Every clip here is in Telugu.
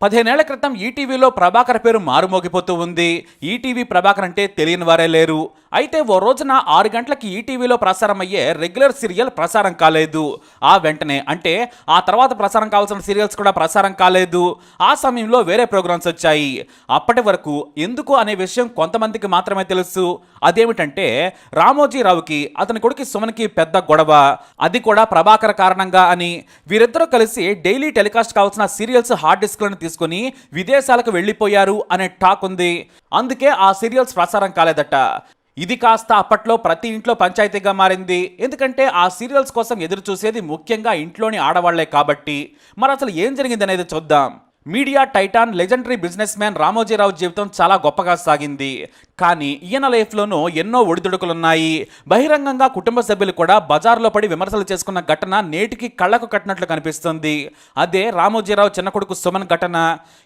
15 ఏళ్ల క్రితం ఈటీవీలో ప్రభాకర్ పేరు మారుమోగిపోతూ ఉంది. ఈటీవీ ప్రభాకర్ అంటే తెలియని వారే లేరు. అయితే ఓ రోజున 6 గంటలకి ఈటీవీలో ప్రసారం అయ్యే రెగ్యులర్ సీరియల్ ప్రసారం కాలేదు. ఆ వెంటనే అంటే ఆ తర్వాత ప్రసారం కావాల్సిన సీరియల్స్ కూడా ప్రసారం కాలేదు. ఆ సమయంలో వేరే ప్రోగ్రామ్స్ వచ్చాయి. అప్పటి వరకు ఎందుకు అనే విషయం కొంతమందికి మాత్రమే తెలుసు. అదేమిటంటే రామోజీరావుకి అతని కొడుకు సుమన్కి పెద్ద గొడవ, అది కూడా ప్రభాకర్ కారణంగా అని. వీరిద్దరూ కలిసి డైలీ టెలికాస్ట్ కావాల్సిన సీరియల్స్ హార్డ్ డిస్క్లను తీసుకుని విదేశాలకు వెళ్లిపోయారు అనే టాక్ ఉంది. అందుకే ఆ సీరియల్స్ ప్రసారం కాలేదట. ఇది కాస్త అప్పట్లో ప్రతి ఇంట్లో పంచాయతీగా మారింది. ఎందుకంటే ఆ సీరియల్స్ కోసం ఎదురు చూసేది ముఖ్యంగా ఇంట్లోని ఆడవాళ్లే కాబట్టి. మరి అసలు ఏం జరిగిందనేది చూద్దాం. Media Titan legendary business man Ramoji Rao జీవితం చాలా గొప్పగా సాగింది. కానీ ఈయన లైఫ్లోనూ ఎన్నో ఒడిదుడుకులున్నాయి. బహిరంగంగా కుటుంబ సభ్యులు కూడా బజార్లో పడి విమర్శలు చేసుకున్న ఘటన నేటికి కళ్లకు కట్టినట్లు కనిపిస్తుంది. అదే రామోజీరావు చిన్న కొడుకు సుమన్ ఘటన.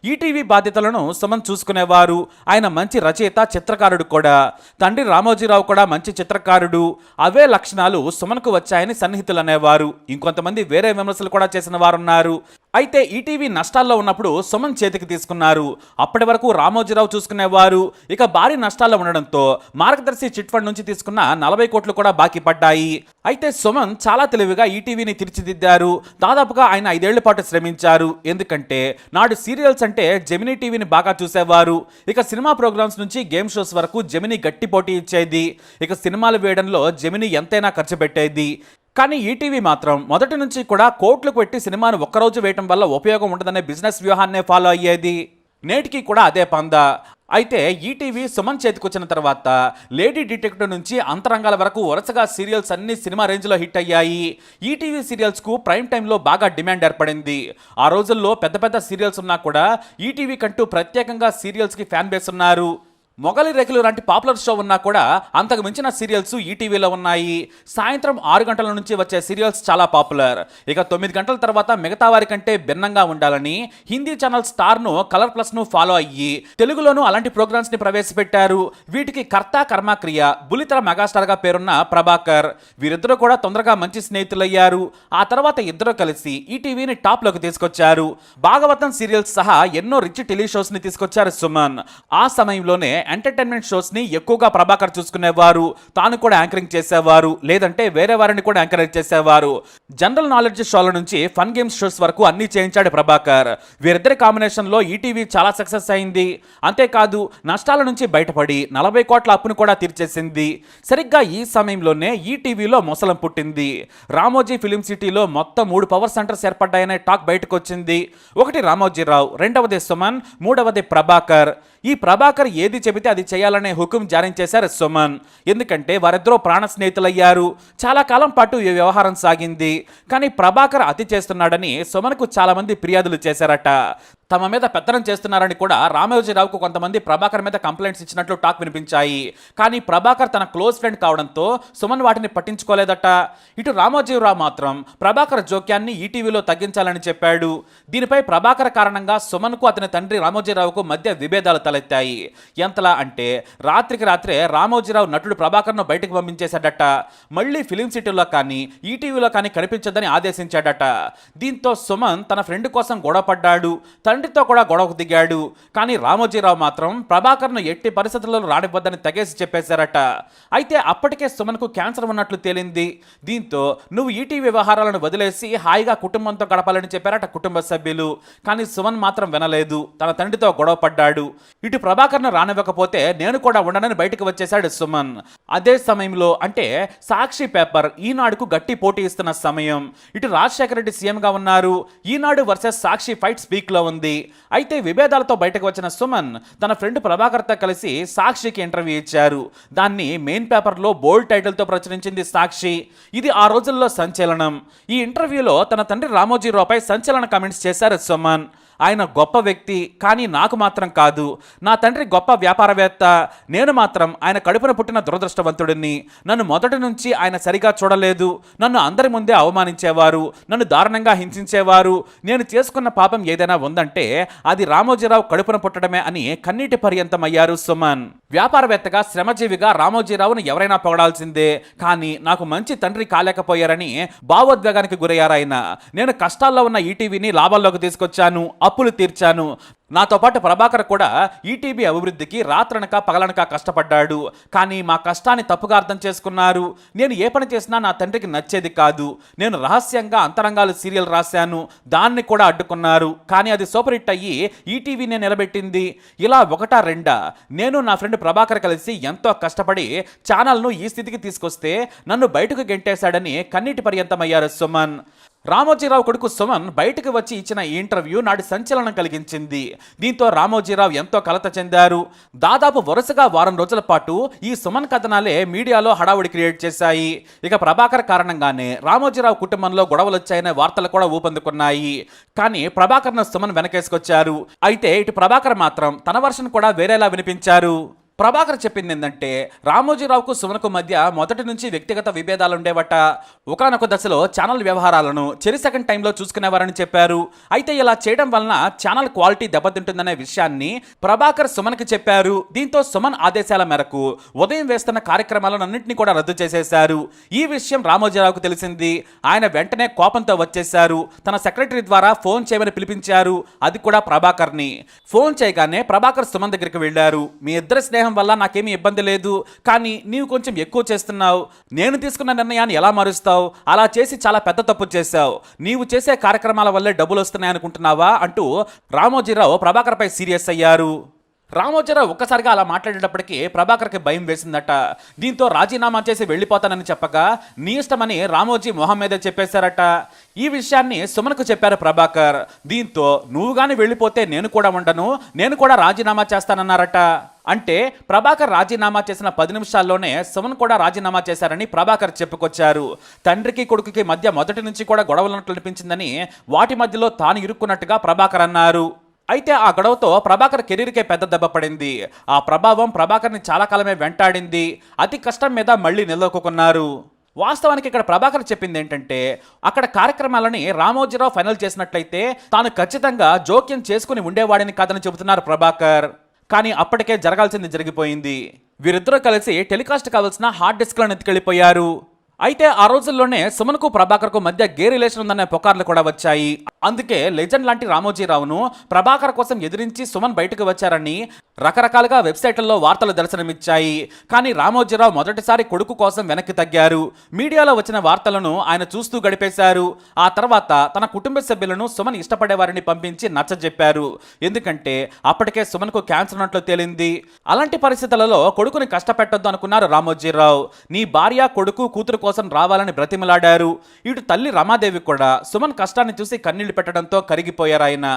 ఈటీవీ బాధ్యతలను సుమన్ చూసుకునేవారు. ఆయన మంచి రచయిత, చిత్రకారుడు కూడా. తండ్రి రామోజీరావు కూడా మంచి చిత్రకారుడు. అవే లక్షణాలు సుమన్కు వచ్చాయని సన్నిహితులు అనేవారు. ఇంకొంతమంది వేరే విమర్శలు కూడా చేసిన వారున్నారు. అయితే ఈటీవీ నష్టాల్లో ఉన్నప్పుడు సుమన్ చేతికి తీసుకున్నారు. అప్పటి వరకు రామోజీరావు చూసుకునేవారు. ఇక భారీ నష్టాల్లో ఉండడంతో మార్గదర్శి చిట్ ఫండ్ నుంచి తీసుకున్న 40 కోట్లు కూడా బాకీ పడ్డాయి. అయితే సుమన్ చాలా తెలివిగా ఈటీవీని తీర్చిదిద్దారు. దాదాపుగా ఆయన 5 ఏళ్ల పాటు శ్రమించారు. ఎందుకంటే నాడు సీరియల్స్ అంటే జెమినీ టీవీని బాగా చూసేవారు. ఇక సినిమా ప్రోగ్రామ్స్ నుంచి గేమ్ షోస్ వరకు జెమినీ గట్టి పోటీ ఇచ్చేది. ఇక సినిమాలు వేయడంలో జెమినీ ఎంతైనా ఖర్చు పెట్టేది. కానీ ఈటీవీ మాత్రం మొదటి నుంచి కూడా కోట్లకు పెట్టి సినిమాను ఒక్కరోజు వేయటం వల్ల ఉపయోగం ఉండదనే బిజినెస్ వ్యూహాన్నే ఫాలో అయ్యేది. నేటికి కూడా అదే పందా. అయితే ఈటీవీ సుమన్ చేతికొచ్చిన తర్వాత లేడీ డిటెక్టివ్ నుంచి అంతరంగాల వరకు వరుసగా సీరియల్స్ అన్ని సినిమా రేంజ్లో హిట్ అయ్యాయి. ఈటీవీ సీరియల్స్కు ప్రైమ్ టైంలో బాగా డిమాండ్ ఏర్పడింది. ఆ రోజుల్లో పెద్ద పెద్ద సీరియల్స్ ఉన్నా కూడా ఈటీవీ కంటూ ప్రత్యేకంగా సీరియల్స్కి ఫ్యాన్ బేస్ ఉన్నారు. మొగలి రేకులు లాంటి పాపులర్ షో ఉన్నా కూడా అంతకు మించిన సీరియల్స్ ఈటీవీలో ఉన్నాయి. సాయంత్రం 6 గంటల నుంచి వచ్చే సీరియల్స్ చాలా పాపులర్. ఇక 9 గంటల తర్వాత మిగతా వారి కంటే భిన్నంగా ఉండాలని హిందీ ఛానల్ స్టార్ను, కలర్ ప్లస్ను ఫాలో అయ్యి తెలుగులోనూ అలాంటి ప్రోగ్రామ్స్ని ప్రవేశపెట్టారు. వీటికి కర్త కర్మక్రియ, బుల్లితెర మెగాస్టార్గా పేరున్న ప్రభాకర్. వీరిద్దరూ కూడా తొందరగా మంచి స్నేహితులయ్యారు. ఆ తర్వాత ఇద్దరు కలిసి ఈటీవీని టాప్లోకి తీసుకొచ్చారు. భాగవతం సీరియల్స్ సహా ఎన్నో రిచ్ టెలిషోస్ని తీసుకొచ్చారు సుమన్. ఆ సమయంలోనే ఎంటర్టైన్మెంట్ షోస్ ని ఎక్కువగా ప్రభాకర్ చూసుకునేవారు. తాను కూడా యాంకరింగ్ చేసేవారు, లేదంటే వేరే వారిని కూడా యాంకరేజ్ చేసేవారు. జనరల్ నాలెడ్జ్ షోల నుంచి ఫన్ గేమ్స్ షోస్ వరకు అన్ని చేయించాడు ప్రభాకర్. వీరిద్దరి కాంబినేషన్ లో ఈటీవీ చాలా సక్సెస్ అయింది. అంతేకాదు నష్టాల నుంచి బయటపడి 40 కోట్ల అప్పును కూడా తీర్చేసింది. సరిగ్గా ఈ సమయంలోనే ఈటీవీలో మొసలం పుట్టింది. రామోజీ ఫిలిం సిటీలో మొత్తం 3 పవర్ సెంటర్స్ ఏర్పడ్డాయనే టాక్ బయటకు వచ్చింది. ఒకటి రామోజీరావు, రెండవది సుమన్, మూడవది ప్రభాకర్. ఈ ప్రభాకర్ ఏది చెబితే అది చేయాలనే హుకుం జారీ చేశారు సుమన్. ఎందుకంటే వారిద్దరూ ప్రాణ స్నేహితులయ్యారు. చాలా కాలం పాటు ఈ వ్యవహారం సాగింది. కానీ ప్రభాకర్ అతి చేస్తున్నాడని సుమన్కు చాలా మంది ఫిర్యాదులు చేశారట. తమ మీద పెత్తనం చేస్తున్నారని కూడా రామోజీరావుకు కొంతమంది ప్రభాకర్ మీద కంప్లైంట్స్ ఇచ్చినట్లు టాక్ వినిపించాయి. కానీ ప్రభాకర్ తన క్లోజ్ ఫ్రెండ్ కావడంతో సుమన్ వాటిని పట్టించుకోలేదట. ఇటు రామోజీరావు మాత్రం ప్రభాకర్ జోక్యాన్ని ఈటీవీలో తగ్గించాలని చెప్పాడు. దీనిపై ప్రభాకర్ కారణంగా సుమన్కు అతని తండ్రి రామోజీరావుకు మధ్య విభేదాలు తలెత్తాయి. ఎంతలా అంటే రాత్రికి రాత్రే రామోజీరావు నటుడు ప్రభాకర్ను బయటకు పంపించేశాడట. మళ్ళీ ఫిలిం సిటీలో కానీ ఈటీవీలో కానీ కనిపించదని ఆదేశించాడట. దీంతో సుమన్ తన ఫ్రెండ్ కోసం గొడవపడ్డాడు. తండ్రితో కూడా గొడవకు దిగాడు. కానీ రామోజీరావు మాత్రం ప్రభాకర్ను ఎట్టి పరిస్థితుల్లో రానివ్వద్దని తెగేసి చెప్పేశారట. అయితే అప్పటికే సుమన్కు క్యాన్సర్ ఉన్నట్లు తేలింది. దీంతో నువ్వు ఈటీవీ వ్యవహారాలను వదిలేసి హాయిగా కుటుంబంతో గడపాలని చెప్పారట కుటుంబ సభ్యులు. కానీ సుమన్ మాత్రం వినలేదు. తన తండ్రితో గొడవ పడ్డాడు. ఇటు ప్రభాకర్ను రానివ్వకపోతే నేను కూడా ఉండనని బయటకు వచ్చేశాడు సుమన్. అదే సమయంలో అంటే సాక్షి పేపర్ ఈనాడుకు గట్టి పోటీ ఇస్తున్న సమయం. ఇటు రాజశేఖర రెడ్డి సీఎంగా ఉన్నారు. ఈనాడు వర్సెస్ సాక్షి ఫైట్ స్పీక్ లో ఉంది. అయితే విభేదాలతో బయటకు వచ్చిన సుమన్ తన ఫ్రెండ్ ప్రభాకర్తో కలిసి సాక్షికి ఇంటర్వ్యూ ఇచ్చారు. దాన్ని మెయిన్ పేపర్లో బోల్డ్ టైటిల్తో ప్రచురించింది సాక్షి. ఇది ఆ రోజుల్లో సంచలనం. ఈ ఇంటర్వ్యూలో తన తండ్రి రామోజీరావుపై సంచలన కామెంట్స్ చేశారు సుమన్. ఆయన గొప్ప వ్యక్తి, కానీ నాకు మాత్రం కాదు. నా తండ్రి గొప్ప వ్యాపారవేత్త, నేను మాత్రం ఆయన కడుపున పుట్టిన దురదృష్టవంతుడిని. నన్ను మొదటి నుంచి ఆయన సరిగా చూడలేదు. నన్ను అందరి ముందే అవమానించేవారు, నన్ను దారుణంగా హింసించేవారు. నేను చేసుకున్న పాపం ఏదైనా ఉందంటే అది రామోజీరావు కడుపున పుట్టడమే అని కన్నీటి పర్యంతం అయ్యారు సుమన్. వ్యాపారవేత్తగా శ్రమజీవిగా రామోజీరావును ఎవరైనా పొగడాల్సిందే. కానీ నాకు మంచి తండ్రి కాలేకపోయారని భావోద్వేగానికి గురయ్యారాయన. నేను కష్టాల్లో ఉన్న ఈటీవీని లాభాల్లోకి తీసుకొచ్చాను, అప్పులు తీర్చాను. నాతో పాటు ప్రభాకర్ కూడా ఈటీవీ అభివృద్ధికి రాత్రనక పగలనక కష్టపడ్డాడు. కానీ మా కష్టాన్ని తప్పుగా అర్థం చేసుకున్నారు. నేను ఏ పని చేసినా నా తండ్రికి నచ్చేది కాదు. నేను రహస్యంగా అంతరంగాలు సీరియల్ రాశాను, దాన్ని కూడా అడ్డుకున్నారు. కానీ అది సూపర్ హిట్ అయ్యి ఈటీవీని నిలబెట్టింది. ఇలా ఒకటా రెండా, నేను నా ఫ్రెండ్ ప్రభాకర్ కలిసి ఎంతో కష్టపడి ఛానల్ను ఈ స్థితికి తీసుకొస్తే నన్ను బయటకు గెంటేశాడని కన్నీటి పర్యంతమయ్యారు సుమన్. రామోజీరావు కొడుకు సుమన్ బయటకు వచ్చి ఇచ్చిన ఈ ఇంటర్వ్యూ నాటి సంచలనం కలిగించింది. దీంతో రామోజీరావు ఎంతో కలత చెందారు. దాదాపు వరుసగా వారం రోజుల పాటు ఈ సుమన్ కథనాలే మీడియాలో హడావుడి క్రియేట్ చేశాయి. ఇక ప్రభాకర్ కారణంగానే రామోజీరావు కుటుంబంలో గొడవలు వచ్చాయనే వార్తలు కూడా ఊపందుకున్నాయి. కానీ ప్రభాకర్ను సుమన్ వెనకేసుకొచ్చారు. అయితే ఇటు ప్రభాకర్ మాత్రం తన వర్షన్ కూడా వేరేలా వినిపించారు. ప్రభాకర్ చెప్పింది ఏంటంటే, రామోజీరావుకు సుమన్కు మధ్య మొదటి నుంచి వ్యక్తిగత విభేదాలు ఉండేవట. ఒకానొక దశలో ఛానల్ వ్యవహారాలను చెరి సెకండ్ టైంలో చూసుకునేవారని చెప్పారు. అయితే ఇలా చేయడం వలన ఛానల్ క్వాలిటీ దెబ్బతింటుందనే విషయాన్ని ప్రభాకర్ సుమన్కి చెప్పారు. దీంతో సుమన్ ఆదేశాల మేరకు ఉదయం వేస్తున్న కార్యక్రమాలన్నింటినీ కూడా రద్దు చేసేశారు. ఈ విషయం రామోజీరావుకు తెలిసింది. ఆయన వెంటనే కోపంతో వచ్చేశారు. తన సెక్రటరీ ద్వారా ఫోన్ చేయమని పిలిపించారు. అది కూడా ప్రభాకర్ని. ఫోన్ చేయగానే ప్రభాకర్ సుమన్ దగ్గరికి వెళ్లారు. మీ ఇద్దరి స్నేహం వల్ల నాకేమీ ఇబ్బంది లేదు, కానీ నీవు కొంచెం ఎక్కువ చేస్తున్నావు. నేను తీసుకున్న నిర్ణయాన్ని ఎలా మారుస్తావు? అలా చేసి చాలా పెద్ద తప్పు చేశావు. నీవు చేసే కార్యక్రమాల వల్లే డబ్బులు వస్తున్నాయి అనుకుంటున్నావా అంటూ రామోజీరావు ప్రభాకర్పై సీరియస్ అయ్యారు. రామోజీరావు ఒక్కసారిగా అలా మాట్లాడేటప్పటికీ ప్రభాకర్కి భయం వేసిందట. దీంతో రాజీనామా చేసి వెళ్ళిపోతానని చెప్పగా నీ ఇష్టమని రామోజీ మొహం మీద చెప్పేశారట. ఈ విషయాన్ని సుమన్కు చెప్పారు ప్రభాకర్. దీంతో నువ్వు గాని వెళ్ళిపోతే నేను కూడా ఉండను, నేను కూడా రాజీనామా చేస్తానన్నారట. అంటే ప్రభాకర్ రాజీనామా చేసిన 10 నిమిషాల్లోనే సుమన్ కూడా రాజీనామా చేశారని ప్రభాకర్ చెప్పుకొచ్చారు. తండ్రికి కొడుకుకి మధ్య మొదటి నుంచి కూడా గొడవలున్నట్లు అనిపించిందని, వాటి మధ్యలో తాను ఇరుక్కున్నట్టుగా ప్రభాకర్ అన్నారు. అయితే ఆ గొడవతో ప్రభాకర్ కెరీర్కే పెద్ద దెబ్బ పడింది. ఆ ప్రభావం ప్రభాకర్ని చాలా కాలమే వెంటాడింది. అతి కష్టం మీద మళ్ళీ నిలదొక్కున్నారు. వాస్తవానికి ఇక్కడ ప్రభాకర్ చెప్పింది ఏంటంటే, అక్కడ కార్యక్రమాలని రామోజీరావు ఫైనల్ చేసినట్లయితే తాను ఖచ్చితంగా జోక్యం చేసుకుని ఉండేవాడిని కాదని చెబుతున్నారు ప్రభాకర్. కానీ అప్పటికే జరగాల్సింది జరిగిపోయింది. వీరిద్దరూ కలిసి టెలికాస్ట్ కావాల్సిన హార్డ్ డిస్క్లను ఎత్తుకెళ్లిపోయారు. అయితే ఆ రోజుల్లోనే సుమన్కు ప్రభాకర్కు మధ్య గే రిలేషన్ ఉందనే పుకార్లు కూడా వచ్చాయి. అందుకే లెజెండ్ లాంటి రామోజీరావును ప్రభాకర్ కోసం ఎదిరించి సుమన్ బయటకు వచ్చారని రకరకాలుగా వెబ్సైట్లలో వార్తలు దర్శనమిచ్చాయి. కానీ రామోజీరావు మొదటిసారి కొడుకు కోసం వెనక్కి తగ్గారు. మీడియాలో వచ్చిన వార్తలను ఆయన చూస్తూ గడిపేశారు. ఆ తర్వాత తన కుటుంబ సభ్యులను సుమన్ ఇష్టపడేవారిని పంపించి నచ్చజెప్పారు. ఎందుకంటే అప్పటికే సుమన్కు క్యాన్సర్ ఉన్నట్లు తేలింది. అలాంటి పరిస్థితులలో కొడుకుని కష్టపెట్టొద్దు అనుకున్నారు రామోజీరావు. నీ భార్య, కొడుకు, కూతురు కోసం రావాలని బ్రతిమలాడారు. ఇటు తల్లి రమాదేవి కూడా సుమన్ కష్టాన్ని చూసి కన్నీళ్లు పెట్టడంతో కరిగిపోయారు ఆయన.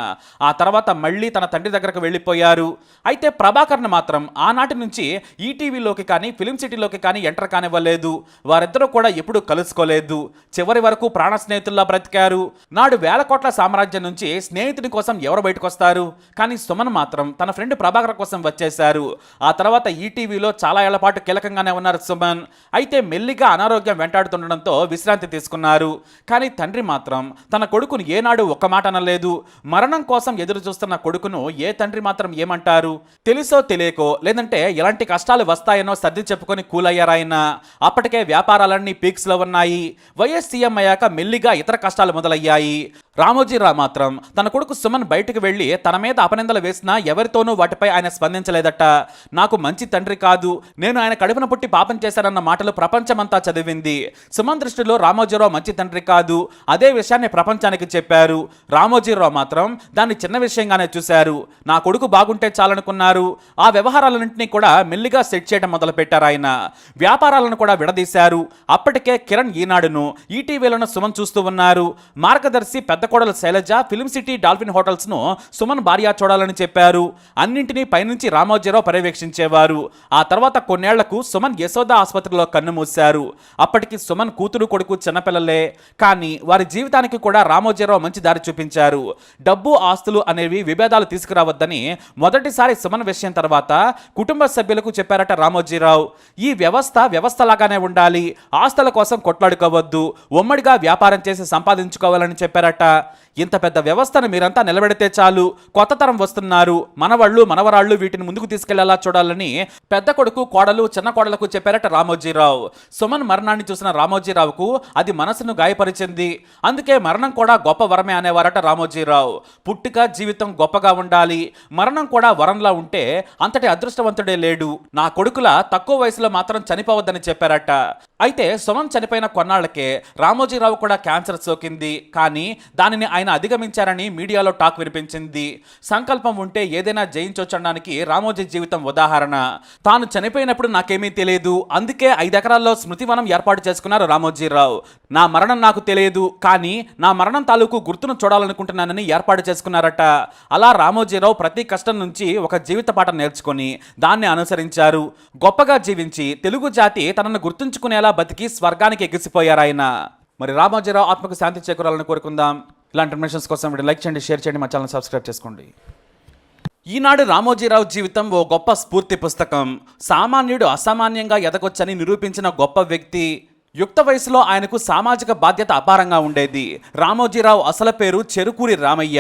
ఆ తర్వాత మళ్ళీ తన తండ్రి దగ్గరకు వెళ్ళిపోయారు. అయితే ప్రభాకర్ను మాత్రం ఆనాటి నుంచి ఈటీవీలోకి కానీ ఫిలిం సిటీలోకి కానీ ఎంటర్ కానివ్వలేదు. వారిద్దరూ కూడా ఎప్పుడూ కలుసుకోలేదు. చివరి వరకు ప్రాణ స్నేహితుల్లా బ్రతికారు. నాడు 1000 కోట్ల సామ్రాజ్యం నుంచి స్నేహితుడి కోసం ఎవరు బయటకు వస్తారు? కానీ సుమన్ మాత్రం తన ఫ్రెండ్ ప్రభాకర్ కోసం వచ్చేశారు. ఆ తర్వాత ఈటీవీలో చాలా ఏళ్ల పాటు కీలకంగానే ఉన్నారు సుమన్. అయితే మెల్లిగా అనారోగ్యం వెంటాడుతుండడంతో విశ్రాంతి తీసుకున్నారు. కానీ తండ్రి మాత్రం తన కొడుకును ఏనాడు ఒక్క మాట అనలేదు. మరణం కోసం ఎదురు చూస్తున్న కొడుకును ఏ తండ్రి మాత్రం ఏమంటారు? తెలుసో తెలియకో, లేదంటే ఎలాంటి కష్టాలు వస్తాయనో సర్ది చెప్పుకొని కూలయ్యారాయన. అప్పటికే వ్యాపారాలన్నీ పీక్స్ లో ఉన్నాయి. వైఎస్ సీఎం అయ్యాక మెల్లిగా ఇతర కష్టాలు మొదలయ్యాయి. రామోజీరావు మాత్రం తన కొడుకు సుమన్ బయటకు వెళ్లి తన మీద అపనిందలు వేసినా ఎవరితోనూ వాటిపై ఆయన స్పందించలేదట. నాకు మంచి తండ్రి కాదు, నేను ఆయన కడుపున పుట్టి పాపం చేశారన్న మాటలు ప్రపంచమంతా చదివింది. సుమన్ దృష్టిలో రామోజీరావు మంచి తండ్రి కాదు. అదే విషయాన్ని ప్రపంచానికి చెప్పారు. రామోజీరావు మాత్రం దాన్ని చిన్న విషయంగానే చూశారు. నా కొడుకు బాగుంటే చాలనుకున్నారు. ఆ వ్యవహారాలన్నింటినీ కూడా మెల్లిగా సెట్ చేయడం మొదలుపెట్టారు ఆయన. వ్యాపారాలను కూడా విడదీశారు. అప్పటికే కిరణ్ ఈనాడును, ఈటీవీలను సుమన్ చూస్తూ ఉన్నారు. మార్గదర్శి పెద్ద కోడలు Shailaja film city, Dolphin hotels ను సుమన్ భార్య చూడాలని చెప్పారు. అన్నింటినీ పైనుంచి రామోజీరావు పర్యవేక్షించేవారు. ఆ తర్వాత కొన్నేళ్లకు సుమన్ యశోద ఆసుపత్రిలో కన్నుమూశారు. అప్పటికి సుమన్ కూతురు, కొడుకు చిన్నపిల్లలే. కానీ వారి జీవితానికి కూడా రామోజీరావు మంచి దారి చూపించారు. డబ్బు, ఆస్తులు అనేవి విభేదాలు తీసుకురావద్దని మొదటిసారి సుమన్ విషయం తర్వాత కుటుంబ సభ్యులకు చెప్పారట రామోజీరావు. ఈ వ్యవస్థలాగానే ఉండాలి. ఆస్తుల కోసం కొట్లాడుకోవద్దు, ఉమ్మడిగా వ్యాపారం చేసి సంపాదించుకోవాలని చెప్పారట. ఇంత పెద్ద వ్యవస్థను మీరంతా నిలబెడితే చాలు, కొత్త తరం వస్తున్నారు, మనవాళ్ళు మనవరాళ్ళు వీటిని ముందుకు తీసుకెళ్లేలా చూడాలని పెద్ద కొడుకు కోడలు చిన్న కోడలకు చెప్పారట రామోజీరావు. సుమన్ మరణాన్ని చూసిన రామోజీరావుకు అది మనసును గాయపరిచింది. అందుకే మరణం కూడా గొప్ప వరమే అనేవారట రామోజీరావు. పుట్టుక జీవితం గొప్పగా ఉండాలి, మరణం కూడా వరంలా ఉంటే అంతటి అదృష్టవంతుడే లేడు. నా కొడుకుల తక్కువ వయసులో మాత్రం చనిపోవద్దని చెప్పారట. అయితే సుమన్ చనిపోయిన కొన్నాళ్లకే రామోజీరావు కూడా క్యాన్సర్ సోకింది. కానీ దానిని ఆయన అధిగమించారని మీడియాలో టాక్ వినిపించింది. సంకల్పం ఉంటే ఏదైనా జయించొచ్చడానికి రామోజీ జీవితం ఉదాహరణ. తాను చనిపోయినప్పుడు నాకేమీ తెలియదు, అందుకే 5 ఎకరాల్లో స్మృతివనం ఏర్పాటు చేసుకున్నారు రామోజీరావు. నా మరణం నాకు తెలియదు, కానీ నా మరణం తాలూకు గుర్తును చూడాలనుకుంటున్నానని ఏర్పాటు చేసుకున్నారట. అలా రామోజీరావు ప్రతి కష్టం నుంచి ఒక జీవిత పాఠం నేర్చుకొని దాన్ని అనుసరించారు. గొప్పగా జీవించి తెలుగు జాతి తనను గుర్తుంచుకునేలా బతికి స్వర్గానికి ఎగిసిపోయారాయన. మరి రామోజీరావు ఆత్మకు శాంతి చేకూరాలని కోరుకుందాం. ఇలాంటి ఇన్ఫర్మేషన్స్ కోసం వీడియో లైక్ చేయండి, షేర్ చేయండి, మా ఛానల్ సబ్స్క్రైబ్ చేసుకోండి. ఈనాడు రామోజీరావు జీవితం ఓ గొప్ప స్ఫూర్తి పుస్తకం. సామాన్యుడు అసామాన్యంగా ఎదగొచ్చని నిరూపించిన గొప్ప వ్యక్తి. యుక్త వయసులో ఆయనకు సామాజిక బాధ్యత అపారంగా ఉండేది. రామోజీరావు అసలు పేరు చెరుకూరి రామయ్య.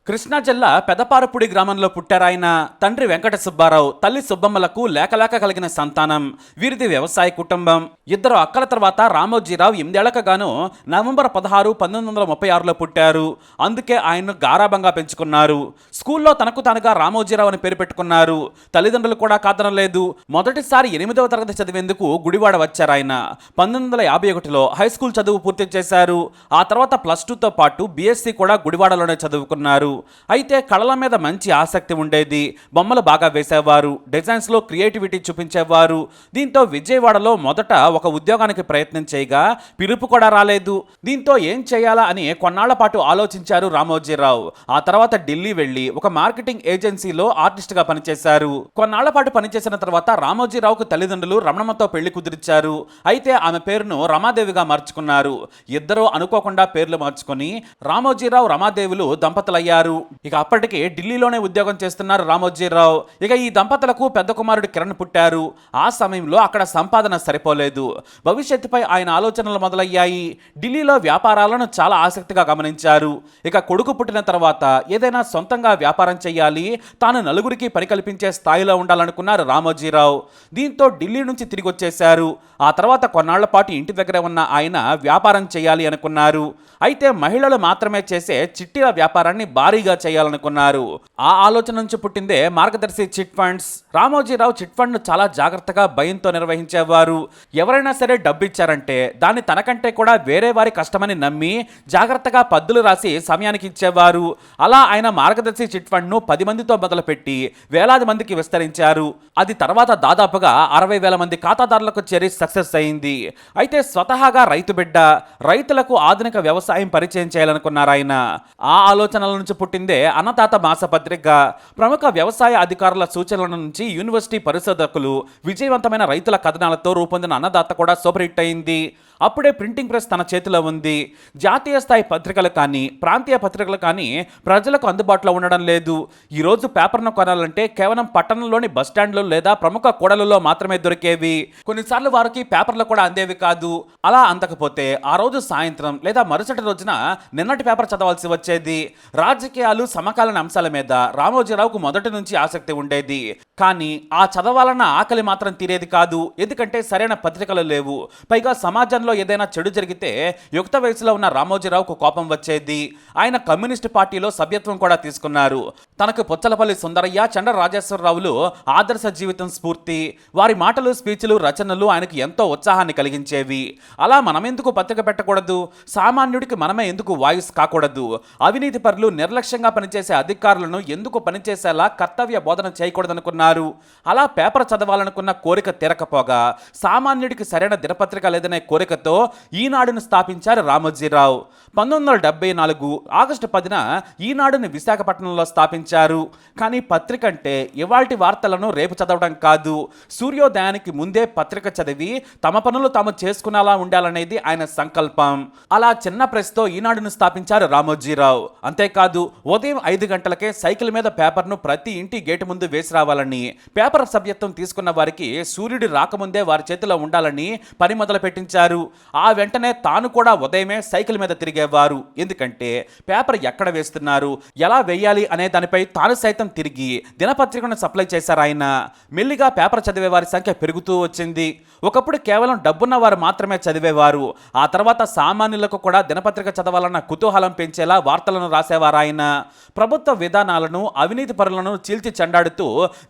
కృష్ణా జిల్లా పెదపారపుడి గ్రామంలో పుట్టారాయన. తండ్రి వెంకట సుబ్బారావు, తల్లి సుబ్బమ్మలకు లేకలేక కలిగిన సంతానం. వీరిది వ్యవసాయ కుటుంబం. 2 అక్కల తర్వాత రామోజీరావు 8 ఏళ్లకు గాను నవంబర్ 16, 1936లో పుట్టారు. అందుకే ఆయన్ను గారాబంగా పెంచుకున్నారు. స్కూల్లో తనకు తానుగా రామోజీరావు అని పేరు పెట్టుకున్నారు. తల్లిదండ్రులు కూడా కాదనలేదు. మొదటిసారి 8వ తరగతి చదివేందుకు గుడివాడ వచ్చారాయన. 1951లో హై స్కూల్ చదువు పూర్తి చేశారు. ఆ తర్వాత +2తో పాటు బీఎస్సీ కూడా గుడివాడలోనే చదువుకున్నారు. అయితే కళల మీద మంచి ఆసక్తి ఉండేది. బొమ్మలు బాగా వేసేవారు, డిజైన్స్లో క్రియేటివిటీ చూపించేవారు. దీంతో విజయవాడలో మొదట ఒక ఉద్యోగానికి ప్రయత్నం చేయగా పిలుపు కూడా రాలేదు. దీంతో ఏం చేయాలా అని కొన్నాళ్ల పాటు ఆలోచించారు రామోజీరావు. ఆ తర్వాత ఢిల్లీ వెళ్లి ఒక మార్కెటింగ్ ఏజెన్సీలో ఆర్టిస్ట్గా పనిచేశారు. కొన్నాళ్ల పాటు పనిచేసిన తర్వాత రామోజీరావుకు తల్లిదండ్రులు రమణమ్మతో పెళ్లి కుదిర్చారు. అయితే ఆమె పేరును రమాదేవిగా మార్చుకున్నారు. ఇద్దరూ అనుకోకుండా పేర్లు మార్చుకొని రామోజీరావు రమాదేవులు దంపతులయ్యారు. ఇక అప్పటికి ఢిల్లీలోనే ఉద్యోగం చేస్తున్నారు రామోజీరావు. ఇక ఈ దంపతులకు పెద్ద కుమారుడు కిరణ్ పుట్టారు. ఆ సమయంలో అక్కడ సంపాదన సరిపోలేదు. భవిష్యత్తుపై ఆయన ఆలోచనలు మొదలయ్యాయి. ఢిల్లీలో వ్యాపారాలను చాలా ఆసక్తిగా గమనించారు. ఇక కొడుకు పుట్టిన తర్వాత ఏదైనా సొంతంగా వ్యాపారం చేయాలి, తాను నలుగురికి పని కల్పించే స్థాయిలో ఉండాలనుకున్నారు రామోజీరావు. దీంతో ఢిల్లీ నుంచి తిరిగి వచ్చేశారు. ఆ తర్వాత కొన్నాళ్ల పాటు ఇంటి దగ్గర ఉన్న ఆయన వ్యాపారం చేయాలి అనుకున్నారు. అయితే మహిళలు మాత్రమే చేసే చిట్టీల వ్యాపారాన్ని భారీగా చేయాలనుకున్నారు. ఆ ఆలోచన నుంచి పుట్టిందే మార్గదర్శి చిట్ ఫండ్స్. రామోజీరావు చిట్ ఫండ్ను చాలా జాగ్రత్తగా భయంతో నిర్వహించేవారు. ఎవరైనా సరే డబ్బు ఇచ్చారంటే దాన్ని తనకంటే కూడా వేరే వారి కష్టమని నమ్మి జాగ్రత్తగా పద్దులు రాసి సమయానికి ఇచ్చేవారు. అలా ఆయన మార్గదర్శి చిట్ ఫండ్ను 10 మందితో మొదలుపెట్టి వేలాది మందికి విస్తరించారు. అది తర్వాత దాదాపుగా 60,000 మంది ఖాతాదారులకు చేరి సక్సెస్ అయింది. అయితే స్వతహాగా రైతు బిడ్డ, రైతులకు ఆధునిక వ్యవసాయం పరిచయం చేయాలనుకున్నారు ఆయన. ఆ ఆలోచనల నుంచి పుట్టిందే అన్నదాత మాసపత్రిక. ప్రముఖ వ్యవసాయ అధికారుల సూచనల నుంచి యూనివర్సిటీ పరిశోధకులు విజయవంతమైన రైతుల కథనాలతో రూపొందిన అన్నదాత కూడా సూపర్ హిట్ అయింది. అప్పుడే ప్రింటింగ్ ప్రెస్ తన చేతిలో ఉంది. జాతీయ స్థాయి పత్రికలు కానీ ప్రాంతీయ పత్రికలు కానీ ప్రజలకు అందుబాటులో ఉండడం లేదు. ఈరోజు పేపర్ను కొనాలంటే కేవలం పట్టణంలోని బస్టాండ్లు లేదా ప్రముఖ కూడలలో మాత్రమే దొరికేవి. కొన్నిసార్లు వారికి పేపర్లు కూడా అందేవి కాదు. అలా అందకపోతే ఆ రోజు సాయంత్రం లేదా మరుసటి రోజున నిన్నటి పేపర్ చదవాల్సి వచ్చేది. రాజకీయాలు సమకాలీన అంశాల మీద రామోజీరావుకు మొదటి నుంచి ఆసక్తి ఉండేది. కానీ ఆ చదవాలన్న ఆకలి మాత్రం తీరేది కాదు. ఎందుకంటే సరైన పత్రికలు లేవు. పైగా సమాజంలో ఏదైనా చెడు జరిగితే యుక్త వయసులో ఉన్న రామోజీరావుకు కోపం వచ్చేది. ఆయన కమ్యూనిస్టు పార్టీలో సభ్యత్వం కూడా తీసుకున్నారు. తనకు పుచ్చలపల్లి సుందరయ్య, చండ్ర రాజేశ్వరరావులు ఆదర్శ జీవితం స్ఫూర్తి. వారి మాటలు, స్పీచ్లు, రచనలు ఆయనకు ఎంతో ఉత్సాహాన్ని కలిగించేవి. అలా మనమెందుకు పత్రిక పెట్టకూడదు? సామాన్యుడికి మనమే ఎందుకు వాయిస్ కాకూడదు? అవినీతి పరులు, నిర్లక్ష్యంగా పనిచేసే అధికారులను ఎందుకు పనిచేసేలా కర్తవ్య బోధన చేయకూడదనుకున్నారు. అలా పేపర్ చదవాలనుకున్న కోరిక తీరకపోగా సామాన్యుడికి సరైన దినపత్రిక లేదనే కోరికతో ఈనాడును స్థాపించారు రామోజీరావు. 1974 ఆగస్టు 10న ఈనాడుని విశాఖపట్నంలో స్థాపించారు. కానీ పత్రిక అంటే ఇవాల్టి వార్తలను రేపు చదవడం కాదు. సూర్యోదయానికి ముందే పత్రిక చదివి తమ పనులు తాము చేసుకునేలా ఉండాలనేది ఆయన సంకల్పం. అలా చిన్న ప్రెస్తో ఈనాడును స్థాపించారు రామోజీరావు. అంతేకాదు ఉదయం 5 గంటలకే సైకిల్ మీద పేపర్ను ప్రతి ఇంటి గేటు ముందు వేసి రావాలని ఉండాలని, పేపర్ సభ్యత్వం తీసుకున్న వారికి సూర్యుడు రాకముందే వారి చేతిలో ఉండాలని పని మొదలు పెట్టించారు. ఆ వెంటనే తాను కూడా ఉదయమే సైకిల్ మీద తిరిగేవారు. ఎందుకంటే పేపర్ ఎక్కడ వేస్తున్నారు, ఎలా వేయాలి అనే దానిపై తాను సైతం తిరిగి దినపత్రికను సప్లై చేశారు ఆయన. మెల్లిగా పేపర్ చదివే వారి సంఖ్య పెరుగుతూ వచ్చింది. ఒకప్పుడు కేవలం డబ్బున్న వారు మాత్రమే చదివేవారు. ఆ తర్వాత సామాన్యులకు కూడా దినపత్రిక చదవాలన్న కుతూహలం పెంచేలా వార్తలను రాసేవారు ఆయన. ప్రభుత్వ విధానాలను, అవినీతి పరులను చీల్చి చెండాడుతూ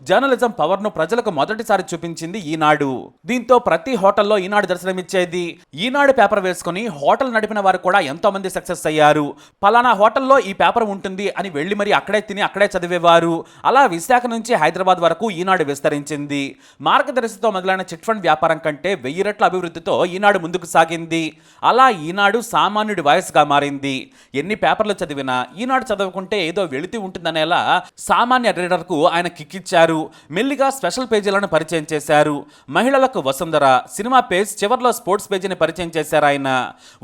జర్నలిజం పవర్ను ప్రజలకు మొదటిసారి చూపించింది ఈనాడు. దీంతో ప్రతి హోటల్లో ఈనాడు దర్శనమిచ్చేది. ఈనాడు పేపర్ వేసుకుని హోటల్ నడిపిన వారు కూడా ఎంతో మంది సక్సెస్ అయ్యారు. పలానా హోటల్లో ఈ పేపర్ ఉంటుంది అని వెళ్లి మరి అక్కడే తిని అక్కడే చదివేవారు. అలా విశాఖ నుంచి హైదరాబాద్ వరకు ఈనాడు విస్తరించింది. మార్గదర్శితో మొదలైన చిట్ ఫండ్ వ్యాపారం కంటే 1000 రెట్ల అభివృద్ధితో ఈనాడు ముందుకు సాగింది. అలా ఈనాడు సామాన్యుడి వాయిస్గా మారింది. ఎన్ని పేపర్లు చదివినా ఈనాడు చదవకుంటే ఏదో వెళితి ఉంటుందనేలా సామాన్య రీడర్కు ఆయన కిక్కిచ్చారు. మెల్లిగా స్పెషల్ పేజీలను పరిచయం చేశారు. మహిళలకు వసుంధర, సినిమా పేజ్, చివర్లో స్పోర్ట్స్ పేజీని పరిచయం చేశారు ఆయన.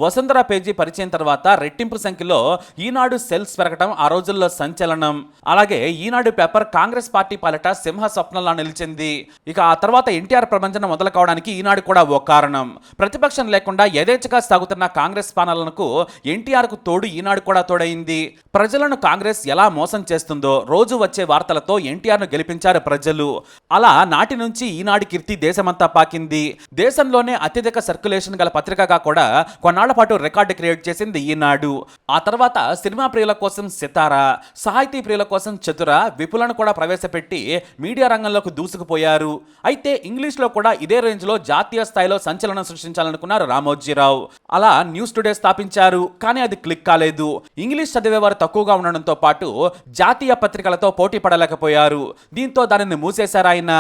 వసుంధర పేజీ పరిచయం తర్వాత రెట్టింపు సంఖ్యలో ఈనాడు సెల్స్ పెరగడం ఆ రోజుల్లో సంచలనం. అలాగే ఈనాడు పేపర్ కాంగ్రెస్ పార్టీ పాలిట సింహ స్వప్నంలా నిలిచింది. ఇక ఆ తర్వాత ఎన్టీఆర్ ప్రభంజనం మొదలు కావడానికి ఈనాడు కూడా ఓ కారణం. ప్రతిపక్షం లేకుండా యథేచ్ఛగా సాగుతున్న కాంగ్రెస్ పాలనకు ఎన్టీఆర్కు తోడు ఈనాడు కూడా తోడైంది. ప్రజలను కాంగ్రెస్ ఎలా మోసం చేస్తుందో రోజు వచ్చే వార్తలతో ఎన్టీఆర్ను గెలిపించారు ప్రజలు. అలా నాటి నుంచి ఈనాడు కీర్తి దేశమంతా పాకింది. దేశంలోనే అత్యధిక సర్క్యులేషన్ గల పత్రికగా కూడా కొన్నాళ్ల పాటు రికార్డు క్రియేట్ చేసింది ఈనాడు. ఆ తర్వాత సినిమా ప్రియుల కోసం సితారా, సాహితీ ప్రియుల కోసం చతుర, విపులను కూడా ప్రవేశపెట్టి మీడియా రంగంలోకి దూసుకుపోయారు. అయితే ఇంగ్లీష్లో కూడా ఇదే రేంజ్లో జాతీయ స్థాయిలో సంచలనం సృష్టించాలనుకున్నారు రామోజీరావు. అలా న్యూస్ టుడే స్థాపించారు. కానీ అది క్లిక్ కాలేదు. ఇంగ్లీష్ చదివేవారు తక్కువగా ఉండడంతో పాటు జాతీయ పత్రికలతో పోటీ పడలేకపోయారు. దీంతో దానిని మూసేశారు ఆయన.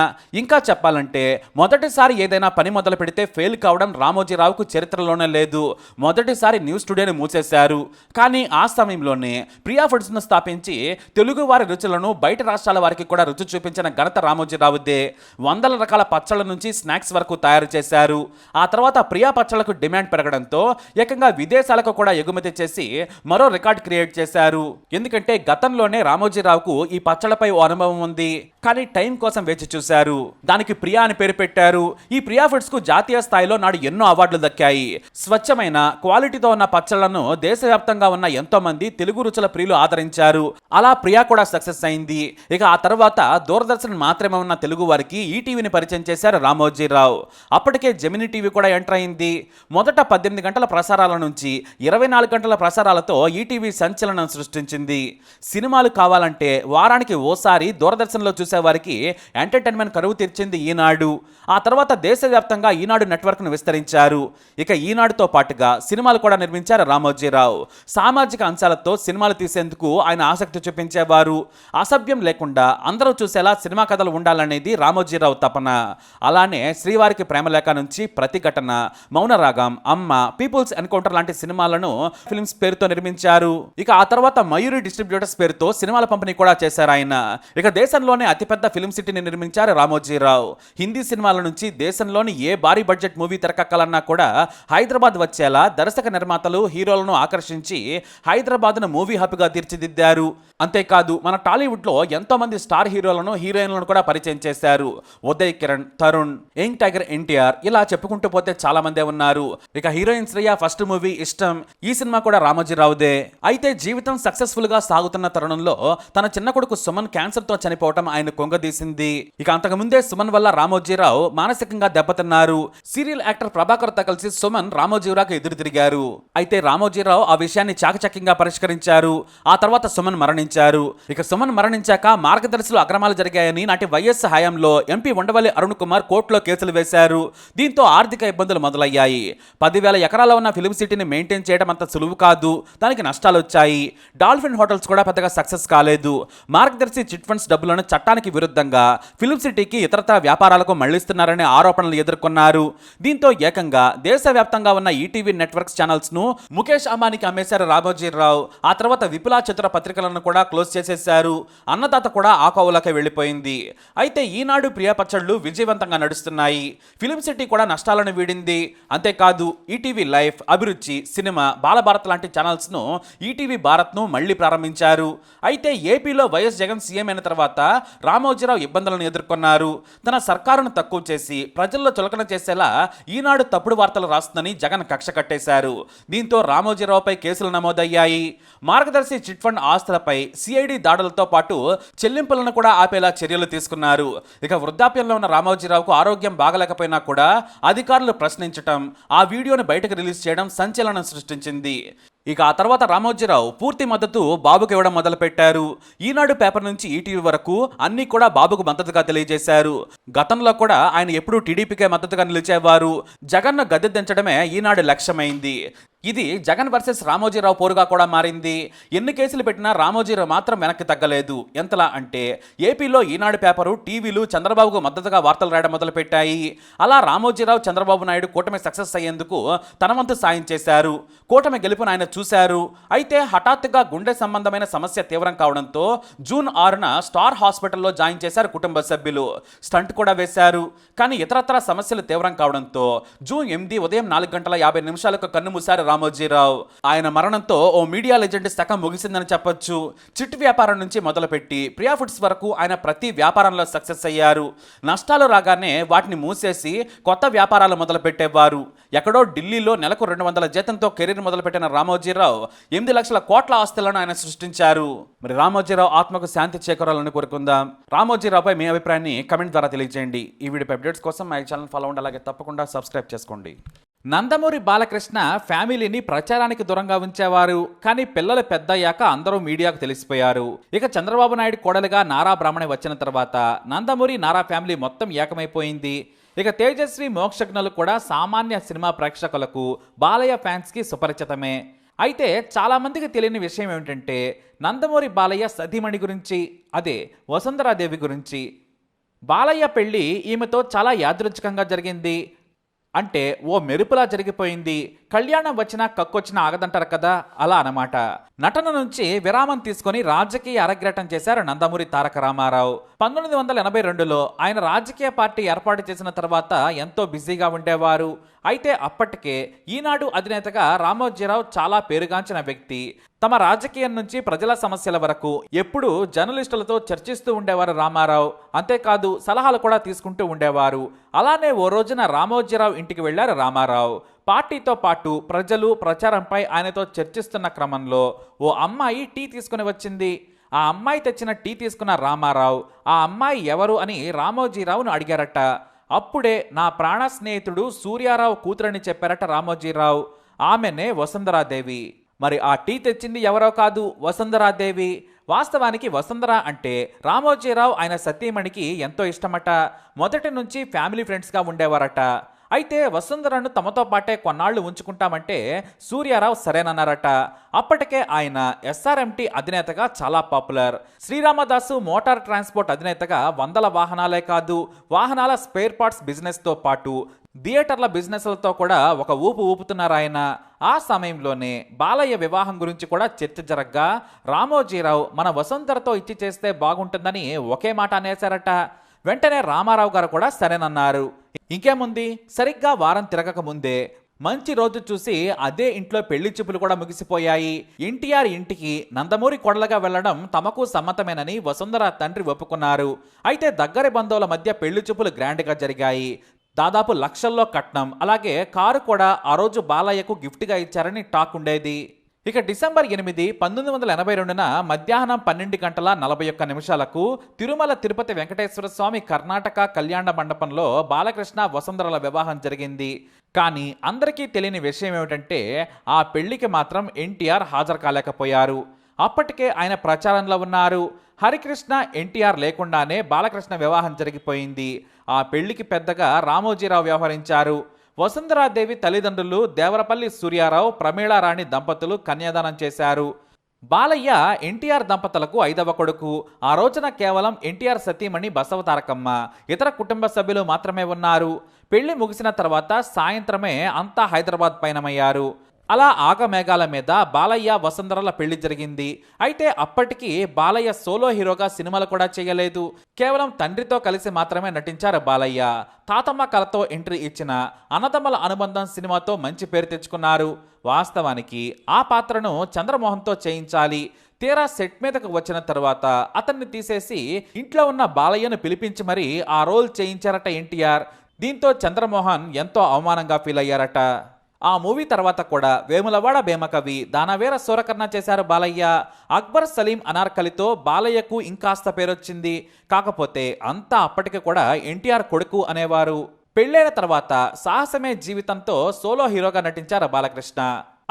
ఇంకా చెప్పాలంటే మొదటిసారి ఏదైనా పని మొదలు పెడితే ఫెయిల్ కావడం రామోజీరావుకు చరిత్రలోనే లేదు. మొదటిసారి న్యూస్ టుడేని మూసేశారు. కానీ ఆ సమయంలోనే ప్రియా ఫుడ్స్ను స్థాపించి తెలుగు వారి రుచులను బయట రాష్ట్రాల వారికి కూడా రుచి చూపించిన ఘనత రామోజీరావుదే. వందల రకాల పచ్చళ్ళ నుంచి స్నాక్స్ వరకు తయారు చేశారు. ఆ తర్వాత ప్రియా పచ్చళ్లకు డిమాండ్ పెరగడంతో ఏకంగా విదేశాలకు కూడా ఎగుమతి చేసి మరో రికార్డ్ క్రియేట్ చేశారు. ఎందుకంటే గతంలోనే రామోజీరావుకు ఈ పచ్చళ్లపై ఓ అనుభవం ఉంది. కానీ టైం కోసం వేచి చూశారు. దానికి ప్రియా అని పేరు పెట్టారు. ఈ ప్రియా ఫుడ్స్ కు జాతీయ స్థాయిలో నాడు ఎన్నో అవార్డులు దక్కాయి. స్వచ్ఛమైన క్వాలిటీతో ఉన్న పచ్చళ్లను దేశవ్యాప్తంగా ఉన్న ఎంతో మంది తెలుగు రుచుల ప్రియులు ఆదరించారు. అలా ప్రియా కూడా సక్సెస్ అయింది. ఇక ఆ తర్వాత దూరదర్శన్ మాత్రమే ఉన్న తెలుగు వారికి ఈటీవీని పరిచయం చేశారు రామోజీరావు. అప్పటికే జెమిని టీవీ కూడా ఎంటర్ అయింది. మొదట 18 గంటల ప్రసారాల నుంచి 24 గంటల ప్రసారాలతో ఈటీవీ సంచలనం సృష్టించింది. సినిమాలు కావాలంటే వారానికి ఓసారి దూరదర్శన్లో చూసేవారికి ఎంటర్టైన్మెంట్ కరువు తీర్చింది ఈనాడు. ఆ తర్వాత దేశవ్యాప్తంగా ఈనాడు నెట్వర్క్ను విస్తరించారు. ఇక ఈనాడుతో పాటుగా సినిమాలు కూడా నిర్మించారు రామోజీరావు. సామాజిక అంశాలతో సినిమాలు తీసేందుకు ఆయన ఆసక్తి చూపించేవారు. అసభ్యం లేకుండా అందరూ చూసేలా సినిమా కథలు ఉండాలనేది రామోజీరావు తపన. అలానే శ్రీవారికి ప్రేమలేఖ నుంచి ప్రతిఘటన, మౌనరాగం, అమ్మ, పీపుల్స్ ఎన్కౌంటర్ లాంటి సినిమాలను ఫిల్మ్స్ పేరుతో నిర్మించారు. ఇక ఆ తర్వాత మయూరి డిస్ట్రిబ్యూటర్స్ పేరుతో సినిమాల పంపిణీ కూడా చేశారు ఆయన. ఇక దేశంలోనే అతిపెద్ద ఫిల్మ్ సిటీని నిర్మించారు రామోజీరావు. హిందీ సినిమాల నుంచి దేశంలోని ఏ భారీ బడ్జెట్ మూవీ తెరకెక్కాలన్నా కూడా హైదరాబాద్ వచ్చేలా దర్శక నిర్మాతలు హీరోలను ఆకర్షించి హైదరాబాద్ను మూవీ హబ్గా తీర్చిదిద్దారు. అంతేకాదు మన టాలీవుడ్ లో ఎంతో మంది స్టార్ హీరోలను, హీరోయిన్లను కూడా పరిచయం చేశారు. ఉదయ్ కిరణ్, తరుణ్, యంగ్ టైగర్ ఎన్టీఆర్, ఇలా చెప్పుకుంటూ పోతే చాలా మందే ఉన్నారు. ఇక హీరోయిన్ శ్రేయ ఫస్ట్ మూవీ ఇష్టం, ఈ సినిమా కూడా రామోజీరావుదే. అయితే జీవితం సక్సెస్ఫుల్ గా సాగుతున్న తరుణంలో తన చిన్న కొడుకు సుమన్ క్యాన్సర్ తో చనిపోవటం ఆయన కొంగదీసింది. ఇక అంతకు ముందే సుమన్ వల్ల రామోజీరావు మానసికంగా దెబ్బతిన్నారు. సీరియల్ యాక్టర్ ప్రభాకర్ తో కలిసి సుమన్ రామోజీరావుకు ఎదురు తిరిగారు. అయితే రామోజీరావు ఆ విషయాన్ని చాకచక్యంగా పరిష్కరించారు. ఆ తర్వాత సుమన్ మరణించారు. ఇక సుమన్ మరణించాక మార్గదర్శిలో అక్రమాలు జరిగాయని నాటి వైఎస్ హయాంలో ఎంపీ ఉండవల్లి అరుణ్ కుమార్ కోర్టులో కేసులు వేశారు. దీంతో ఆర్థిక ఇబ్బందులు మొదలయ్యాయి. 10,000 ఎకరాల ఉన్న ఫిల్మ్ సిటీని మెయింటైన్ చేయడం అంత సులువు కాదు. దానికి నష్టాలు వచ్చాయి. డాల్ఫిన్ హోటల్స్ కూడా పెద్దగా సక్సెస్ కాలేదు. మార్గదర్శి చిట్ ఫండ్స్ డబ్బులను చట్టానికి విరుద్ధంగా ఫిల్మ్ సిటీకి ఇతరత్ర వ్యాపారాలకు మళ్లిస్తున్నారనే ఆరోపణలు ఎదుర్కొన్నారు. దీంతో ఏకంగా దేశవ్యాప్తంగా ఉన్న ఈటీవీ నెట్వర్క్స్ ఛానల్స్ ను ముఖేష్ అంబానీకి అమ్మేశారు రామోజీరావు. ఆ తర్వాత విపులా చిత్ర పత్రికలను కూడా క్లోజ్ చేసేశారు. అన్నదాత కూడా ఆ కోవలోకి వెళ్ళిపోయింది. అయితే ఈనాడు ప్రియా పచ్చళ్ళు విజయవంతంగా నడుస్తున్నాయి. ఫిల్మ్ సిటీ కూడా నష్టాలను వీడింది. అంతేకాదు ఈటీవీ లైఫ్, అభిరుచి, సినిమా, బాలభారత్ లాంటి ఛానల్స్ ను ఈటీవీ భారత్ ను మళ్లీ ప్రారంభించారు. అయితే ఏపీలో వైఎస్ జగన్ సీఎం అయిన తర్వాత రామోజీ రామోజీరావు ఇబ్బందులను ఎదుర్కొన్నారు. తన సర్కారును తక్కువ చేసి ప్రజల్లో చులకన చేసేలా ఈనాడు తప్పుడు వార్తలు రాస్తుందని జగన్ కక్ష కట్టేశారు. దీంతో రామోజీరావుపై కేసులు నమోదయ్యాయి. మార్గదర్శి చిట్ ఫండ్ ఆస్తులపై సిఐడి దాడులతో పాటు చెల్లింపులను కూడా ఆపేలా చర్యలు తీసుకున్నారు. ఇక వృద్ధాప్యంలో ఉన్న రామోజీరావుకు ఆరోగ్యం బాగలేకపోయినా కూడా అధికారులు ప్రశ్నించటం, ఆ వీడియోను బయటకు రిలీజ్ చేయడం సంచలనం సృష్టించింది. ఇక ఆ తర్వాత రామోజీరావు పూర్తి మద్దతు బాబుకు ఇవ్వడం మొదలుపెట్టారు. ఈనాడు పేపర్ నుంచి ఈటీవీ వరకు అన్ని కూడా బాబుకు మద్దతుగా తెలియజేశారు. గతంలో కూడా ఆయన ఎప్పుడూ టీడీపీకే మద్దతుగా నిలిచేవారు. జగన్ను గద్దె దించడమే ఈనాడు లక్ష్యమైంది. ఇది జగన్ వర్సెస్ రామోజీరావు పోరుగా కూడా మారింది. ఎన్ని కేసులు పెట్టినా రామోజీరావు మాత్రం వెనక్కి తగ్గలేదు. ఎంతలా అంటే ఏపీలో ఈనాడు పేపరు, టీవీలు చంద్రబాబుకు మద్దతుగా వార్తలు రాయడం మొదలుపెట్టాయి. అలా రామోజీరావు, చంద్రబాబు నాయుడు కూటమి సక్సెస్ అయ్యేందుకు తన వంతు సాయం చేశారు. కూటమి గెలుపును ఆయన చూశారు. అయితే హఠాత్తుగా గుండె సంబంధమైన సమస్య తీవ్రం కావడంతో జూన్ 6న స్టార్ హాస్పిటల్లో జాయిన్ చేశారు కుటుంబ సభ్యులు. స్టంట్ కూడా వేశారు. కానీ ఇతరత్ర సమస్యలు తీవ్రం కావడంతో జూన్ 8 ఉదయం 4:50 కన్నుమూశారు రామోజీరావు. ఆయన మరణంతో ఓ మీడియా లెజెండ్ శకం ముగిసిందని చెప్పొచ్చు. చిట్ వ్యాపారం నుంచి మొదలుపెట్టి ప్రియా ఫుడ్స్ వరకు ఆయన ప్రతి వ్యాపారంలో సక్సెస్ అయ్యారు. నష్టాలు రాగానే వాటిని మూసేసి కొత్త వ్యాపారాలు మొదలుపెట్టేవారు. ఎక్కడో ఢిల్లీలో నెలకు 200 జీతంతో కెరీర్ మొదలుపెట్టిన రామోజీరావు 8 లక్షల కోట్ల ఆస్తులను ఆయన సృష్టించారు. మరి రామోజీరావు ఆత్మకు శాంతి చేకూరాలని కోరుకుందాం. రామోజీరావుపై మీ అభిప్రాయాన్ని కమెంట్ ద్వారా తెలియజేయండి. ఈ వీడియో అప్డేట్స్ కోసం మా ఛానల్ ఫాలో అవ్వండి. అలాగే తప్పకుండా సబ్స్క్రైబ్ చేసుకోండి. నందమూరి బాలకృష్ణ ఫ్యామిలీని ప్రచారానికి దూరంగా ఉంచేవారు. కానీ పిల్లలు పెద్దయ్యాక అందరూ మీడియాకు తెలిసిపోయారు. ఇక చంద్రబాబు నాయుడు కోడలుగా నారా బ్రాహ్మణి వచ్చిన తర్వాత నందమూరి నారా ఫ్యామిలీ మొత్తం ఏకమైపోయింది. ఇక తేజస్వి మోక్షజ్ఞలు కూడా సామాన్య సినిమా ప్రేక్షకులకు, బాలయ్య ఫ్యాన్స్కి సుపరిచితమే. అయితే చాలామందికి తెలియని విషయం ఏమిటంటే నందమూరి బాలయ్య సతీమణి గురించి, అదే వసుంధరాదేవి గురించి. బాలయ్య పెళ్లి ఈమెతో చాలా యాదృచ్ఛికంగా జరిగింది. అంటే ఓ మెరుపులా జరిగిపోయింది. కళ్యాణం వచ్చినా కక్కొచ్చినా ఆగదంటారు కదా, అలా అన్నమాట. నటన నుంచి విరామం తీసుకొని రాజకీయ అరగ్రటం చేశారు నందమూరి తారక రామారావు. 1982లో ఆయన రాజకీయ పార్టీ ఏర్పాటు చేసిన తర్వాత ఎంతో బిజీగా ఉండేవారు. అయితే అప్పటికే ఈనాడు అధినేతగా రామోజీరావు చాలా పేరుగాంచిన వ్యక్తి. తమ రాజకీయం నుంచి ప్రజల సమస్యల వరకు ఎప్పుడూ జర్నలిస్టులతో చర్చిస్తూ ఉండేవారు రామారావు. అంతేకాదు సలహాలు కూడా తీసుకుంటూ ఉండేవారు. అలానే ఓ రోజున రామోజీరావు ఇంటికి వెళ్లారు రామారావు. పార్టీతో పాటు ప్రజలు ప్రచారంపై ఆయనతో చర్చిస్తున్న క్రమంలో ఓ అమ్మాయి టీ తీసుకుని వచ్చింది. ఆ అమ్మాయి తెచ్చిన టీ తీసుకున్న రామారావు ఆ అమ్మాయి ఎవరు అని రామోజీరావును అడిగారట. అప్పుడే నా ప్రాణ స్నేహితుడు సూర్యారావు కూతురని చెప్పారట రామోజీరావు. ఆమెనే వసుంధరాదేవి. మరి ఆ టీ తెచ్చింది ఎవరో కాదు, వసుంధరాదేవి. వాస్తవానికి వసుంధర అంటే రామోజీరావు ఆయన సతీమణికి ఎంతో ఇష్టమట. మొదటి నుంచి ఫ్యామిలీ ఫ్రెండ్స్గా ఉండేవారట. అయితే వసుంధరను తమతో పాటే కొన్నాళ్లు ఉంచుకుంటామంటే సూర్యారావు సరేనన్నారట. అప్పటికే ఆయన ఎస్ఆర్ఎంటీ అధినేతగా చాలా పాపులర్. శ్రీరామదాసు మోటార్ ట్రాన్స్పోర్ట్ అధినేతగా వందల వాహనాలే కాదు, వాహనాల స్పేర్ పార్ట్స్ బిజినెస్తో పాటు థియేటర్ల బిజినెస్లతో కూడా ఒక ఊపు ఊపుతున్నారు ఆయన. ఆ సమయంలోనే బాలయ్య వివాహం గురించి కూడా చర్చ జరగ్గా రామోజీరావు మన వసుంధరతో ఇచ్చి చేస్తే బాగుంటుందని ఒకే మాట అనేశారట. వెంటనే రామారావు గారు కూడా సరేనన్నారు. ఇంకేముంది, సరిగ్గా వారం తిరగక ముందే మంచి రోజు చూసి అదే ఇంట్లో పెళ్లి చూపులు కూడా ముగిసిపోయాయి. ఎన్టీఆర్ ఇంటికి నందమూరి కొడలుగా వెళ్లడం తమకు సమ్మతమేనని వసుంధర తండ్రి ఒప్పుకున్నారు. అయితే దగ్గరి బంధువుల మధ్య పెళ్లి చూపులు గ్రాండ్గా జరిగాయి. దాదాపు లక్షల్లో కట్నం, అలాగే కారు కూడా ఆ రోజు బాలయ్యకు గిఫ్ట్గా ఇచ్చారని టాక్ ఉండేది. ఇక డిసెంబర్ 8, 1982న మధ్యాహ్నం 12:41 తిరుమల తిరుపతి వెంకటేశ్వర స్వామి కర్ణాటక కళ్యాణ మండపంలో బాలకృష్ణ వసుంధరల వివాహం జరిగింది. కానీ అందరికీ తెలియని విషయం ఏమిటంటే ఆ పెళ్లికి మాత్రం ఎన్టీఆర్ హాజరు కాలేకపోయారు. అప్పటికే ఆయన ప్రచారంలో ఉన్నారు. హరికృష్ణ, ఎన్టీఆర్ లేకుండానే బాలకృష్ణ వివాహం జరిగిపోయింది. ఆ పెళ్లికి పెద్దగా రామోజీరావు వ్యవహరించారు. వసుంధరాదేవి తల్లిదండ్రులు దేవరపల్లి సూర్యారావు, ప్రమీళారాణి దంపతులు కన్యాదానం చేశారు. బాలయ్య ఎన్టీఆర్ దంపతులకు 5వ కొడుకు. ఆ రోజున కేవలం ఎన్టీఆర్ సతీమణి బసవతారకమ్మ, ఇతర కుటుంబ సభ్యులు మాత్రమే ఉన్నారు. పెళ్లి ముగిసిన తర్వాత సాయంత్రమే అంతా హైదరాబాద్ పయనమయ్యారు. అలా ఆగమేఘాల మీద బాలయ్య వసుంధరల పెళ్లి జరిగింది. అయితే అప్పటికి బాలయ్య సోలో హీరోగా సినిమాలు కూడా చేయలేదు. కేవలం తండ్రితో కలిసి మాత్రమే నటించారు బాలయ్య. తాతమ్మ కళతో ఎంట్రీ ఇచ్చిన అన్నదమ్మల అనుబంధం సినిమాతో మంచి పేరు తెచ్చుకున్నారు. వాస్తవానికి ఆ పాత్రను చంద్రమోహన్తో చేయించాలి. తీరా సెట్ మీదకు వచ్చిన తర్వాత అతన్ని తీసేసి ఇంట్లో ఉన్న బాలయ్యను పిలిపించి మరీ ఆ రోల్ చేయించారట ఎన్టీఆర్. దీంతో చంద్రమోహన్ ఎంతో అవమానంగా ఫీల్ అయ్యారట. ఆ మూవీ తర్వాత కూడా వేములవాడ భీమకవి, దానవీర సూరకర్ణ చేశారు బాలయ్య. అక్బర్ సలీం అనార్కలితో బాలయ్యకు ఇంకాస్త పేరొచ్చింది. కాకపోతే అంతా అప్పటికి కూడా ఎన్టీఆర్ కొడుకు అనేవారు. పెళ్ళైన తర్వాత సాహసమే జీవితంతో సోలో హీరోగా నటించారు బాలకృష్ణ.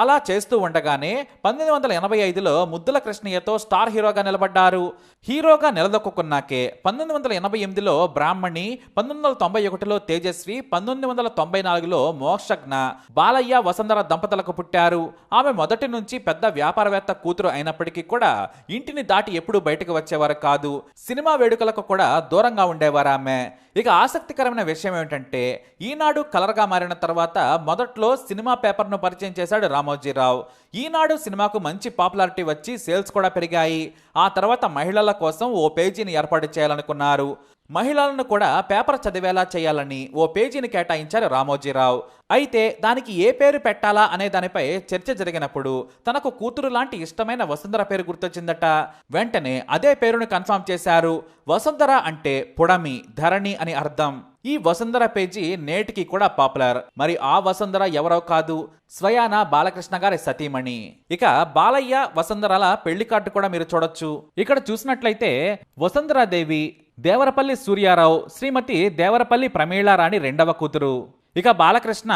అలా చేస్తూ ఉండగానే 1985లో ముద్దుల కృష్ణయ్యతో స్టార్ హీరోగా నిలబడ్డారు. హీరోగా నిలదొక్కున్నాకే 1988లో బ్రాహ్మణి, 1991లో తేజస్వి, 1994లో మోక్షజ్ఞ బాలయ్య వసుంధర దంపతులకు పుట్టారు. ఆమె మొదటి నుంచి పెద్ద వ్యాపారవేత్త కూతురు అయినప్పటికీ కూడా ఇంటిని దాటి ఎప్పుడూ బయటకు వచ్చేవారు కాదు. సినిమా వేడుకలకు కూడా దూరంగా ఉండేవారు ఆమె. ఇక ఆసక్తికరమైన విషయం ఏమిటంటే ఈనాడు కలర్గా మారిన తర్వాత మొదట్లో సినిమా పేపర్ను పరిచయం చేశాడు రామోజీరావు. ఈనాడు సినిమాకు మంచి పాపులారిటీ వచ్చి సేల్స్ కూడా పెరిగాయి. ఆ తర్వాత మహిళల కోసం ఓ పేజీని ఏర్పాటు చేయాలనుకున్నారు. మహిళలను కూడా పేపర్ చదివేలా చేయాలని ఓ పేజీని కేటాయించారు రామోజీరావు. అయితే దానికి ఏ పేరు పెట్టాలా అనే దానిపై చర్చ జరిగినప్పుడు తనకు కూతురు లాంటి ఇష్టమైన వసుంధర పేరు గుర్తొచ్చిందట. వెంటనే అదే పేరును కన్ఫర్మ్ చేశారు. వసుంధర అంటే పుడమి, ధరణి అని అర్థం. ఈ వసుంధర పేజీ నేటికి కూడా పాపులర్. మరి ఆ వసుంధర ఎవరో కాదు, స్వయాన బాలకృష్ణ గారి సతీమణి. ఇక బాలయ్య వసుంధరల పెళ్లి కార్డు కూడా మీరు చూడొచ్చు. ఇక్కడ చూసినట్లయితే వసుంధరాదేవి దేవరపల్లి సూర్యారావు, శ్రీమతి దేవరపల్లి ప్రమీళారాణి రెండవ కూతురు. ఇక బాలకృష్ణ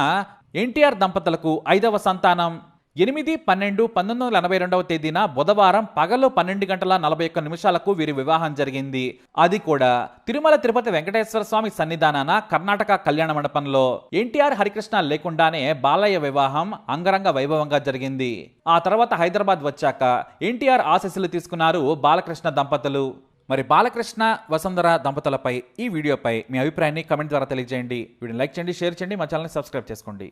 ఎన్టీఆర్ దంపతులకు 5వ సంతానం. 8/12/1982 తేదీన బుధవారం పగలు 12:41 వీరి వివాహం జరిగింది. అది కూడా తిరుమల తిరుపతి వెంకటేశ్వర స్వామి సన్నిధానాన కర్ణాటక కళ్యాణ మండపంలో. ఎన్టీఆర్ హరికృష్ణ లేకుండానే బాలయ్య వివాహం అంగరంగ వైభవంగా జరిగింది. ఆ తర్వాత హైదరాబాద్ వచ్చాక ఎన్టీఆర్ ఆశీస్సులు తీసుకున్నారు బాలకృష్ణ దంపతులు. మరి బాలకృష్ణ వసుంధర దంపతులపై ఈ వీడియోపై మీ అభిప్రాయాన్ని కమెంట్ ద్వారా తెలియజేయండి. వీడియోని లైక్ చేయండి, షేర్ చేయండి, మా ఛానల్ని సబ్స్క్రైబ్ చేసుకోండి.